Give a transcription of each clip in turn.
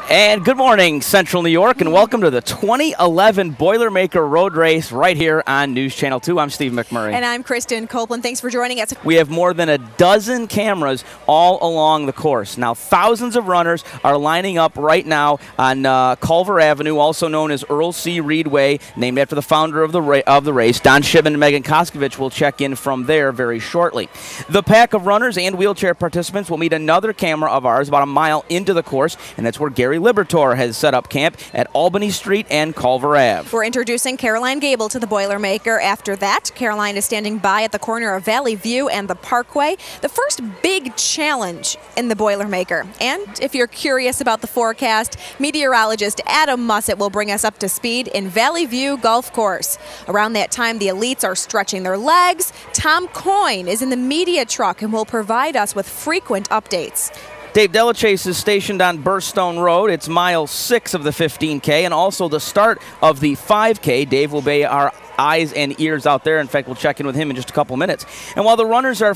And good morning, Central New York, and welcome to the 2011 Boilermaker Road Race right here on News Channel 2. I'm Steve McMurray. And I'm Kristen Copeland. Thanks for joining us. We have more than a dozen cameras all along the course. Now, thousands of runners are lining up right now on Culver Avenue, also known as Earl C. Reed Way, named after the founder of the race. Don Shibben and Megan Koskovich will check in from there very shortly. The pack of runners and wheelchair participants will meet another camera of ours about a mile into the course, and that's where Gary Libertor has set up camp at Albany Street and Culver Ave. We're introducing Caroline Gable to the Boilermaker. After that, Caroline is standing by at the corner of Valley View and the Parkway, the first big challenge in the Boilermaker. And if you're curious about the forecast, meteorologist Adam Mussett will bring us up to speed in Valley View Golf Course. Around that time, the elites are stretching their legs. Tom Coyne is in the media truck and will provide us with frequent updates. Dave Delachase is stationed on Burstone Road. It's mile 6 of the 15K and also the start of the 5K. Dave will be our eyes and ears out there. In fact, we'll check in with him in just a couple minutes. And while the runners are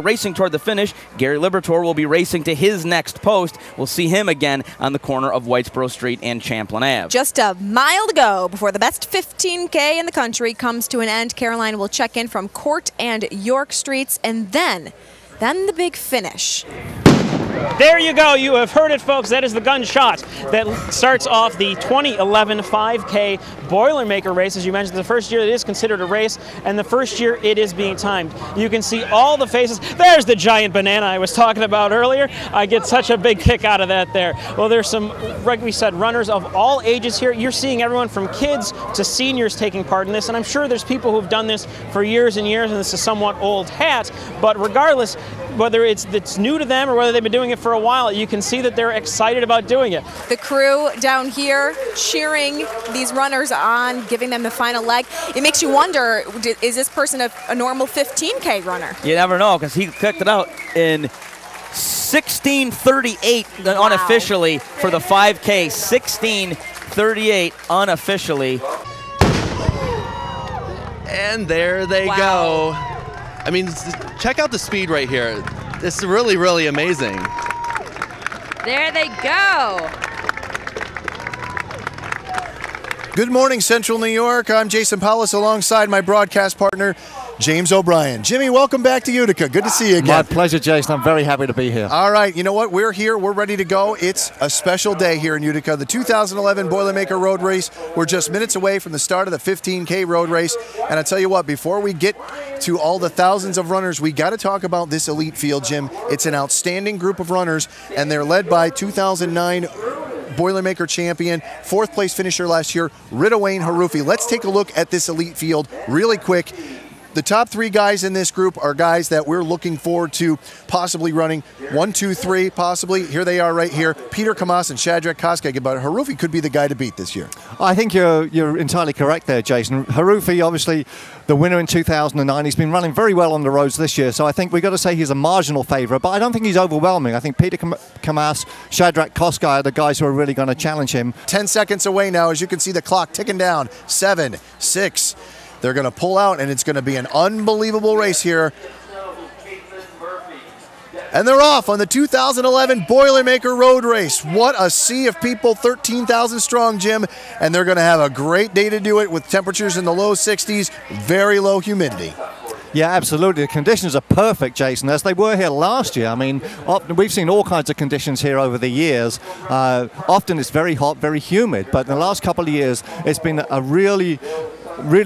racing toward the finish, Gary Libertor will be racing to his next post. We'll see him again on the corner of Whitesboro Street and Champlain Ave. Just a mile to go before the best 15K in the country comes to an end. Caroline will check in from Court and York Streets, and then the big finish. There you go. You have heard it, folks. That is the gunshot that starts off the 2011 5K Boilermaker race. As you mentioned, the first year it is considered a race, and the first year it is being timed. You can see all the faces. There's the giant banana I was talking about earlier. I get such a big kick out of that there. Well, there's some, like we said, runners of all ages here. You're seeing everyone from kids to seniors taking part in this, and I'm sure there's people who've done this for years and years, and this is a somewhat old hat, but regardless, whether it's new to them or whether they've been doing it for a while, you can see that they're excited about doing it. The crew down here cheering these runners on, giving them the final leg. It makes you wonder, is this person a normal 15K runner? You never know, because he kicked it out in 16:38 unofficially for the 5K. 16:38 unofficially. And there they go. I mean, check out the speed right here. It's really, really amazing. There they go. Good morning, Central New York. I'm Jason Powlis alongside my broadcast partner, James O'Brien. Jimmy, welcome back to Utica. Good to see you again. My pleasure, Jason. I'm very happy to be here. All right. You know what? We're here. We're ready to go. It's a special day here in Utica. The 2011 Boilermaker Road Race. We're just minutes away from the start of the 15K road race. And I tell you what, before we get to all the thousands of runners, we got to talk about this elite field, Jim. It's an outstanding group of runners, and they're led by 2009 Boilermaker champion, 4th place finisher last year, Ridawayne Harufi. Let's take a look at this elite field really quick. The top 3 guys in this group are guys that we're looking forward to possibly running 1, 2, 3, possibly. Here they are right here. Peter Kamas and Shadrach Koskeg, but Harufi could be the guy to beat this year. I think you're entirely correct there, Jason. Harufi, obviously the winner in 2009. He's been running very well on the roads this year, so I think we've got to say he's a marginal favourite, but I don't think he's overwhelming. I think Peter Kamas, Shadrach Koskeg are the guys who are really going to challenge him. 10 seconds away now, as you can see the clock ticking down. 7, 6. They're going to pull out, and it's going to be an unbelievable race here. And they're off on the 2011 Boilermaker Road Race. What a sea of people, 13,000 strong, Jim. And they're going to have a great day to do it with temperatures in the low 60s, very low humidity. Yeah, absolutely. The conditions are perfect, Jason, as they were here last year. I mean, we've seen all kinds of conditions here over the years. Often it's very hot, very humid, but in the last couple of years, it's been a really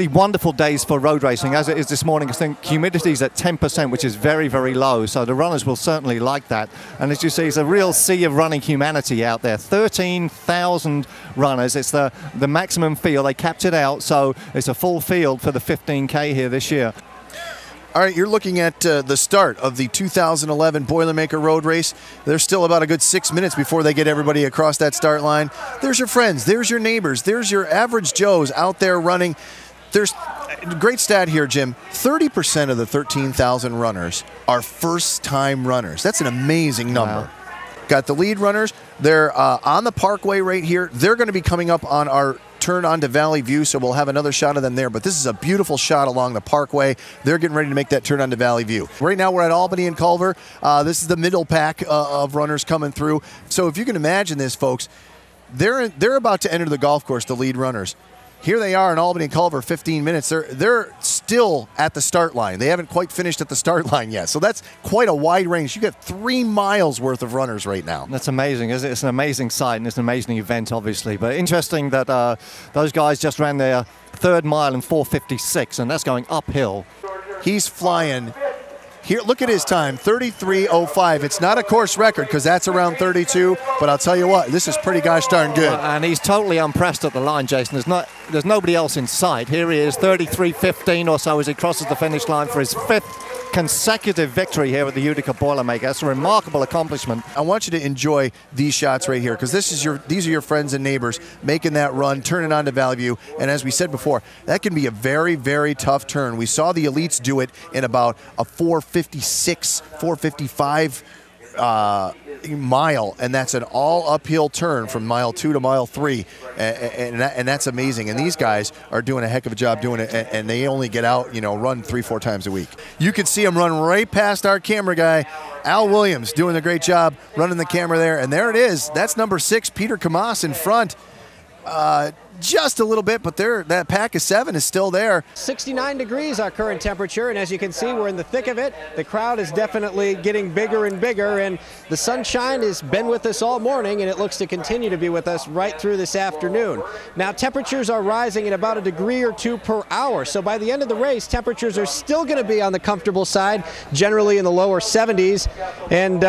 wonderful days for road racing, as it is this morning. I think humidity is at 10%, which is very, very low, so the runners will certainly like that. And as you see, it's a real sea of running humanity out there. 13,000 runners. It's the maximum field. They capped it out, so it's a full field for the 15K here this year. All right, you're looking at the start of the 2011 Boilermaker Road Race. There's still about a good 6 minutes before they get everybody across that start line. There's your friends, there's your neighbors, there's your average Joes out there running. There's a great stat here, Jim. 30% of the 13,000 runners are first-time runners. That's an amazing number. Wow. Got the lead runners. They're on the Parkway right here. They're going to be coming up on our turn onto Valley View, so we'll have another shot of them there. But this is a beautiful shot along the Parkway. They're getting ready to make that turn onto Valley View. Right now we're at Albany and Culver. This is the middle pack of runners coming through. So if you can imagine this, folks, they're about to enter the golf course, the lead runners. Here they are in Albany and Culver, 15 minutes. They're still at the start line. They haven't quite finished at the start line yet. So that's quite a wide range. You got 3 miles worth of runners right now. That's amazing, isn't it? It's an amazing sight and it's an amazing event, obviously. But interesting that those guys just ran their 3rd mile in 4:56, and that's going uphill. He's flying. Here, look at his time, 33:05. It's not a course record because that's around 32, but I'll tell you what, this is pretty gosh darn good. And he's totally unpressed at the line, Jason. There's nobody else in sight. Here he is, 33:15 or so as he crosses the finish line for his 5th consecutive victory here at the Utica Boilermaker. That's a remarkable accomplishment. I want you to enjoy these shots right here because these are your friends and neighbors making that run, turning on to Valley View. And as we said before, that can be a very, very tough turn. We saw the elites do it in about a 4:56, 4:55 mile, and that's an all uphill turn from mile 2 to mile 3, and that's amazing. And these guys are doing a heck of a job doing it, and they only get out, run 3-4 times a week. You can see them run right past our camera guy, Al Williams, doing a great job running the camera there, and there it is. That's number 6, Peter Kamas in front. Just a little bit, but that pack of 7 is still there. 69 degrees our current temperature, and as you can see, we're in the thick of it. The crowd is definitely getting bigger and bigger, and the sunshine has been with us all morning, and it looks to continue to be with us right through this afternoon. Now, temperatures are rising at about 1 degree or 2 per hour, so by the end of the race, temperatures are still going to be on the comfortable side, generally in the lower 70s, and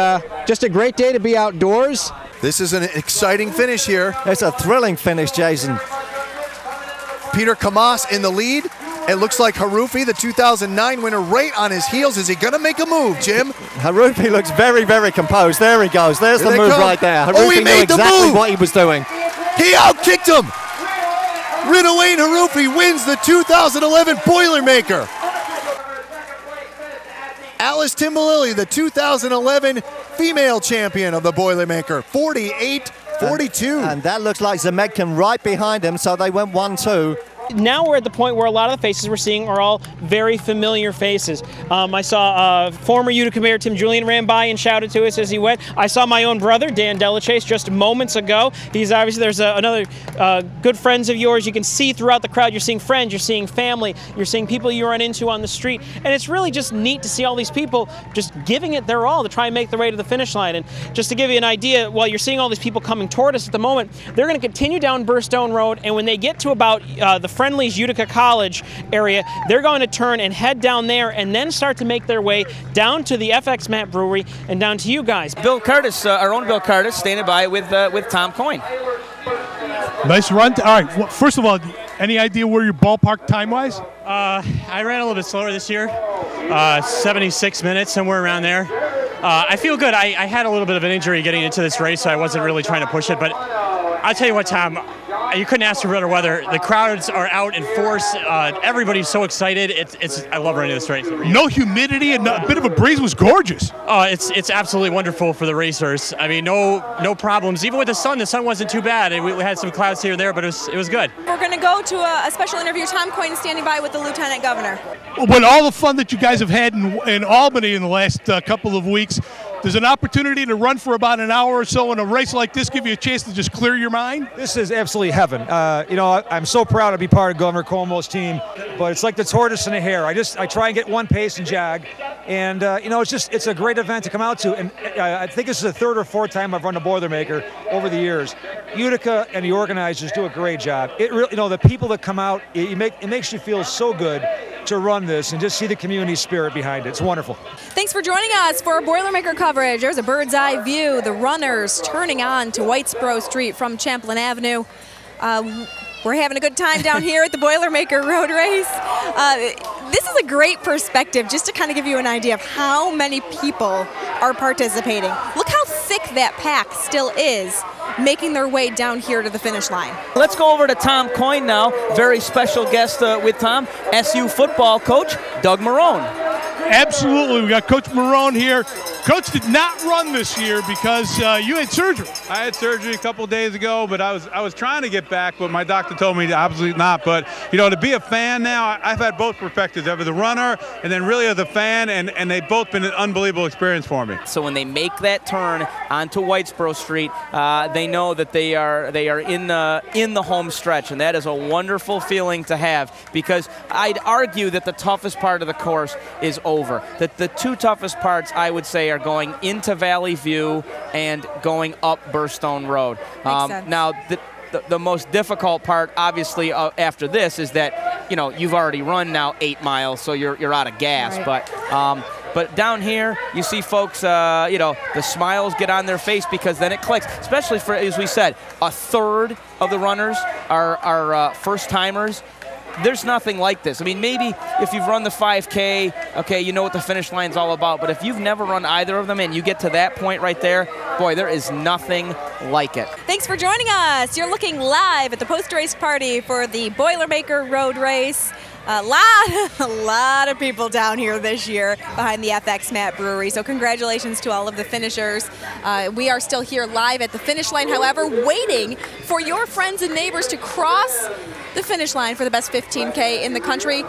just a great day to be outdoors. This is an exciting finish here. It's a thrilling finish, Jason. Peter Kamas in the lead. It looks like Harufi, the 2009 winner, right on his heels. Is he going to make a move, Jim? Harufi looks very, very composed. There he goes. There's the move right there. Harufi he made knew exactly what he was doing. He outkicked him. Ridawayne Harufi wins the 2011 Boilermaker. Alice Timbalili, the 2011 female champion of the Boilermaker, 48-42. And that looks like Zemedkin right behind him, so they went 1-2. Now we're at the point where a lot of the faces we're seeing are all very familiar faces. I saw former Utica Mayor Tim Julian ran by and shouted to us as he went. I saw my own brother, Dan Delachase, just moments ago. He's obviously, there's another good friends of yours. You can see throughout the crowd, you're seeing friends, you're seeing family, you're seeing people you run into on the street. And it's really just neat to see all these people just giving it their all to try and make their way to the finish line. And just to give you an idea, while you're seeing all these people coming toward us at the moment, they're going to continue down Burstone Road, and when they get to about the Friendly's Utica College area, they're going to turn and head down there and then start to make their way down to the FX Matt Brewery and down to you guys. Bill Curtis, our own Bill Curtis, standing by with Tom Coyne. Nice run. All right, well, first of all, any idea where your ballpark time-wise? I ran a little bit slower this year, 76 minutes, somewhere around there. I feel good. I had a little bit of an injury getting into this race, so I wasn't really trying to push it, but I'll tell you what, Tom, you couldn't ask for better weather. The crowds are out in force. Everybody's so excited. I love running this race. No humidity and a bit of a breeze was gorgeous. It's absolutely wonderful for the racers. I mean, no problems. Even with the sun wasn't too bad. We had some clouds here and there, but it was good. We're going to go to a special interview. Tom Coyne standing by with the Lieutenant Governor. With all the fun that you guys have had in Albany in the last couple of weeks, there's an opportunity to run for about an hour or so in a race like this, give you a chance to just clear your mind? This is absolutely heaven. I'm so proud to be part of Governor Cuomo's team, but it's like the tortoise and the hare. I try and get one pace and jag, and it's a great event to come out to. And I think this is the 3rd or 4th time I've run the Boilermaker over the years. Utica and the organizers do a great job. It really, the people that come out, it makes you feel so good to run this and just see the community spirit behind it. It's wonderful. Thanks for joining us for our Boilermaker coverage. There's a bird's eye view. The runners turning on to Whitesboro Street from Champlain Avenue. We're having a good time down here at the Boilermaker Road Race. This is a great perspective just to kind of give you an idea of how many people are participating. Look how thick that pack still is, making their way down here to the finish line. Let's go over to Tom Coyne now. Very special guest with Tom, SU football coach Doug Marone. Absolutely. We got Coach Marone here. Coach did not run this year because you had surgery. I had surgery a couple days ago, but I was trying to get back, but my doctor told me absolutely not. But, you know, to be a fan now, I've had both perspectives, ever the runner and then really as a fan, and they've both been an unbelievable experience for me. So when they make that turn onto Whitesboro Street, they know that they are in the home stretch, and that is a wonderful feeling to have, because I'd argue that the toughest part of the course is over. That the two toughest parts, I would say, are going into Valley View and going up Burstone Road. Now, the most difficult part, obviously, after this is that, you know, you've already run now 8 miles, so you're out of gas. Right. But down here, you see folks, you know, the smiles get on their face because then it clicks. Especially for, as we said, a third of the runners are first-timers. There's nothing like this. I mean, maybe if you've run the 5K, okay, you know what the finish line's all about. But if you've never run either of them and you get to that point right there, boy, there is nothing like it. Thanks for joining us. You're looking live at the post-race party for the Boilermaker Road Race. A lot of people down here this year behind the FX Mat Brewery. So congratulations to all of the finishers. We are still here live at the finish line, however, waiting for your friends and neighbors to cross the finish line for the best 15K in the country.